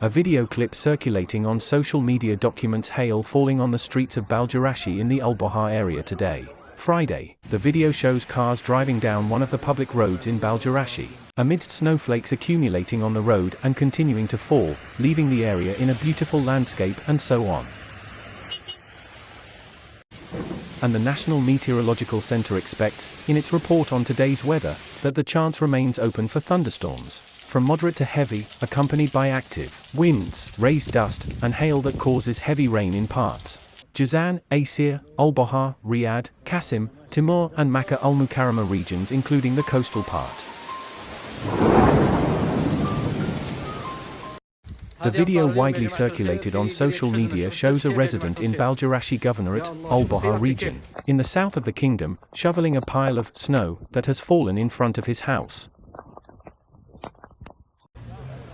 A video clip circulating on social media documents hail falling on the streets of Baljurashi in the al-Baha area today, Friday. The video shows cars driving down one of the public roads in Baljurashi, amidst snowflakes accumulating on the road and continuing to fall, leaving the area in a beautiful landscape and so on. And the National Meteorological Center expects, in its report on today's weather, that the chance remains open for thunderstorms, from moderate to heavy, accompanied by active winds, raised dust, and hail that causes heavy rain in parts Jizan, Asir, al-Baha, Riyadh, Qasim, Timur and Mecca al-Mukarramah regions including the coastal part. The video widely circulated on social media shows a resident in Baljurashi Governorate, al-Baha region, in the south of the kingdom, shoveling a pile of snow that has fallen in front of his house.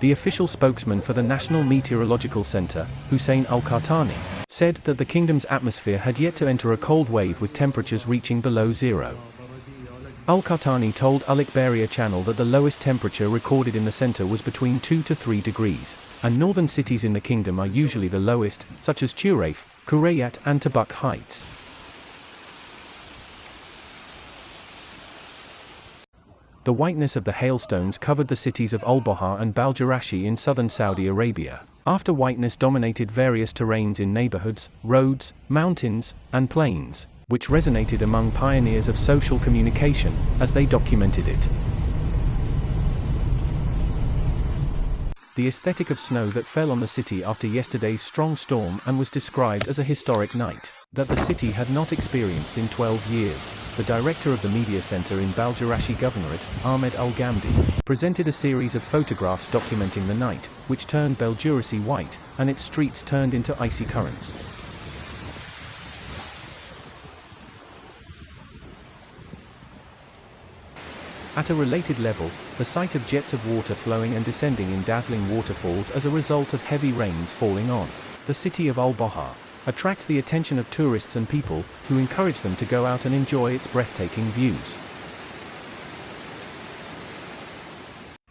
The official spokesman for the National Meteorological Center, Hussein al-Qahtani, said that the kingdom's atmosphere had yet to enter a cold wave with temperatures reaching below zero. Al-Qahtani told Al-Ikhbariya channel that the lowest temperature recorded in the center was between 2 to 3 degrees, and northern cities in the kingdom are usually the lowest, such as Churaif, Kurayat and Tabuk heights. The whiteness of the hailstones covered the cities of al-Baha and Baljurashi in southern Saudi Arabia, after whiteness dominated various terrains in neighborhoods, roads, mountains, and plains, which resonated among pioneers of social communication, as they documented it. The aesthetic of snow that fell on the city after yesterday's strong storm and was described as a historic night that the city had not experienced in 12 years. The director of the media center in Baljurashi Governorate, Ahmed Al-Ghamdi, presented a series of photographs documenting the night, which turned Baljurashi white, and its streets turned into icy currents. At a related level, the sight of jets of water flowing and descending in dazzling waterfalls as a result of heavy rains falling on the city of al-Baha attracts the attention of tourists and people who encourage them to go out and enjoy its breathtaking views.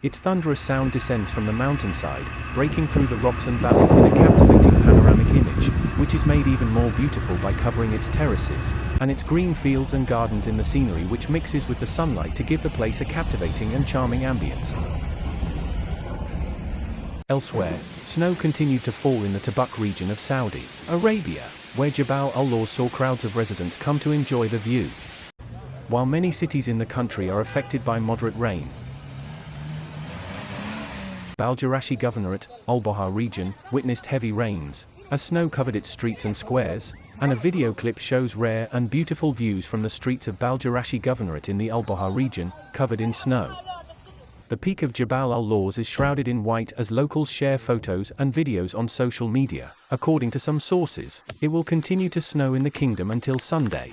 Its thunderous sound descends from the mountainside, breaking through the rocks and valleys in a captivating panoramic image, which is made even more beautiful by covering its terraces, and its green fields and gardens in the scenery which mixes with the sunlight to give the place a captivating and charming ambience. Elsewhere, snow continued to fall in the Tabuk region of Saudi Arabia, where Jabal al-Lawz saw crowds of residents come to enjoy the view. While many cities in the country are affected by moderate rain, Baljurashi Governorate, al-Baha region, witnessed heavy rains, as snow covered its streets and squares, and a video clip shows rare and beautiful views from the streets of Baljurashi Governorate in the al-Baha region, covered in snow. The peak of Jabal al-Lawz is shrouded in white as locals share photos and videos on social media. According to some sources, it will continue to snow in the kingdom until Sunday.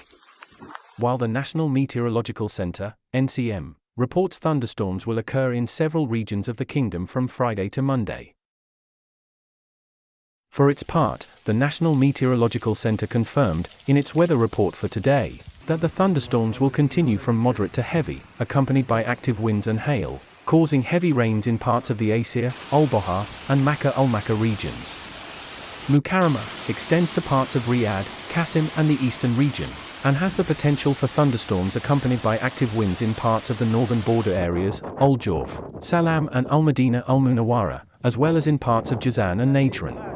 While the National Meteorological Center, NCM, reports thunderstorms will occur in several regions of the kingdom from Friday to Monday. For its part, the National Meteorological Center confirmed, in its weather report for today, that the thunderstorms will continue from moderate to heavy, accompanied by active winds and hail, causing heavy rains in parts of the Asir, al-Baha, and Mecca al-Mecca regions. Mukarramah extends to parts of Riyadh, Qasim and the eastern region, and has the potential for thunderstorms accompanied by active winds in parts of the northern border areas, al-Jawf, Salam and al-Madinah al-Munawwara, as well as in parts of Jizan and Najran.